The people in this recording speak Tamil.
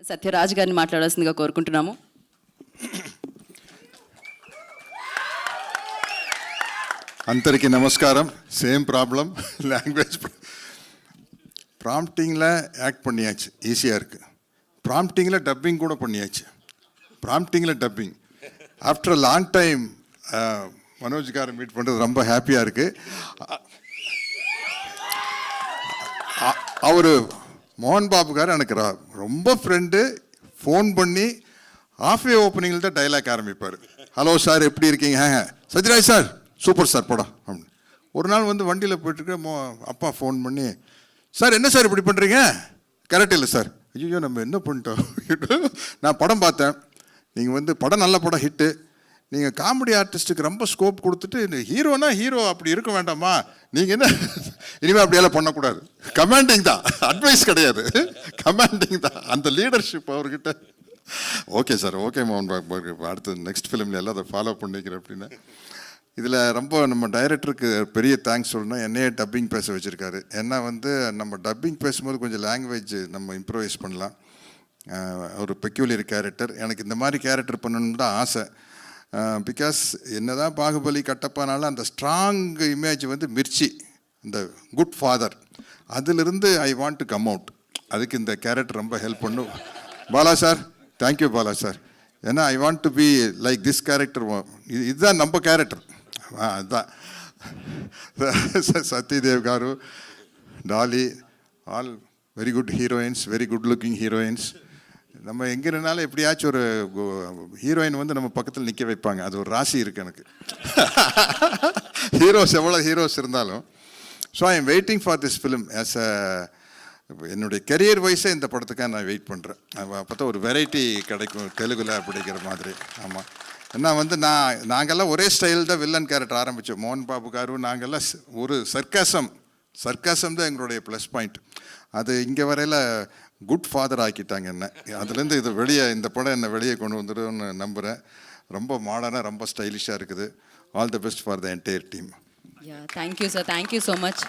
సత్యరాజ్ గారిని మాట్లాడాల్సిందిగా కోరుకుంటున్నాము. అందరికీ నమస్కారం. సేమ్ ப்ராப்ளம், லாங்குவேஜ் ப்ராம்ப்டிங்கில் ஆக்ட் பண்ணியாச்சு, ஈஸியாக இருக்குது. ப்ராம்ப்டிங்கில் டப்பிங் கூட பண்ணியாச்சு. ப்ராம்ப்டிங்கில் டப்பிங் ஆஃப்டர் லாங் டைம் மனோஜ்காரை மீட் பண்ணுறது ரொம்ப ஹாப்பியாக இருக்குது. அவர் மோகன் பாபுக்கார் எனக்கு ரொம்ப ஃப்ரெண்டு. ஃபோன் பண்ணி ஆஃப்வே ஓப்பனிங்கில் தான் டைலாக் ஆரம்பிப்பார். ஹலோ சார், எப்படி இருக்கீங்க? சத்யராஜ் சார், சூப்பர் சார் படம் அப்படின்னு. ஒரு நாள் வந்து வண்டியில் போயிட்டுருக்க அப்பா ஃபோன் பண்ணி, சார் என்ன சார் இப்படி பண்ணுறீங்க? கரெக்ட் இல்லை சார். ஐயோ நம்ம என்ன பண்ணிட்டோம். நான் படம் பார்த்தேன், நீங்கள் வந்து படம் நல்ல படம் ஹிட்டு, நீங்கள் காமெடி ஆர்டிஸ்ட்டுக்கு ரொம்ப ஸ்கோப் கொடுத்துட்டு இந்த ஹீரோனா ஹீரோ அப்படி இருக்க வேண்டாமா, நீங்கள் என்ன இனிமேல் அப்படியெல்லாம் பண்ணக்கூடாது. கமாண்டிங் தான், அட்வைஸ் கிடையாது, கமாண்டிங் தான். அந்த லீடர்ஷிப் அவர்கிட்ட. ஓகே சார், ஓகே மோகன் பாபு, அடுத்து நெக்ஸ்ட் ஃபிலிமில் எல்லாம் அதை ஃபாலோ பண்ணிக்கிறேன் அப்படின்னு. இதில் ரொம்ப நம்ம டைரக்டருக்கு பெரிய தேங்க்ஸ் சொல்லணும். என்னையே டப்பிங் பேச வச்சுருக்காரு. ஏன்னா வந்து நம்ம டப்பிங் பேசும்போது கொஞ்சம் லாங்குவேஜ் நம்ம இம்ப்ரூவைஸ் பண்ணலாம். ஒரு பெக்யூலியர் கேரக்டர், எனக்கு இந்த மாதிரி கேரக்டர் பண்ணணுன்னு தான் ஆசை. பிகாஸ் என்ன தான் பாகுபலி கட்டப்பானாலும் அந்த ஸ்ட்ராங் இமேஜ் வந்து மிர்ச்சி, இந்த குட் ஃபாதர், அதிலிருந்து I want to come out. அதுக்கு இந்த கேரக்டர் ரொம்ப ஹெல்ப் பண்ணும். Bala sir, thank you Bala sir. ஏன்னா I want to be like this character. இதுதான் நம்ம கேரக்டர். அதுதான் Satyadev garu, Daali, all very good heroines, very good looking heroines. நம்ம எங்கே இருந்தாலும் எப்படியாச்சும் ஒரு ஹீரோயின் வந்து நம்ம பக்கத்தில் நிற்க வைப்பாங்க. அது ஒரு ராசி இருக்குது எனக்கு. ஹீரோஸ் எவ்வளோ ஹீரோஸ் இருந்தாலும். So I am waiting for this film. As a என்னுடைய கெரியர் வைஸே இந்த படத்துக்காக நான் வெயிட் பண்ணுறேன். அப்போ தான் ஒரு வெரைட்டி கிடைக்கும் தெலுங்குல அப்படிங்கிற மாதிரி. ஆமாம், ஏன்னா வந்து நாங்கள்லாம் ஒரே ஸ்டைல் தான் வில்லன் கேரக்டர் ஆரம்பித்தோம். மோகன் பாபு காரு நாங்கள்லாம் ஒரு சர்க்காசம் தான் எங்களுடைய ப்ளஸ் பாயிண்ட். அது இங்கே வரையில் குட் ஃபாதர் ஆக்கிட்டாங்க என்ன. அதுலேருந்து இது வெளியே, இந்த படம் என்னை வெளியே கொண்டு வந்துடும்னு நம்புகிறேன். ரொம்ப மாடர்னாக, ரொம்ப ஸ்டைலிஷாக இருக்குது. All the best for the entire team. Thank you sir, thank you so much.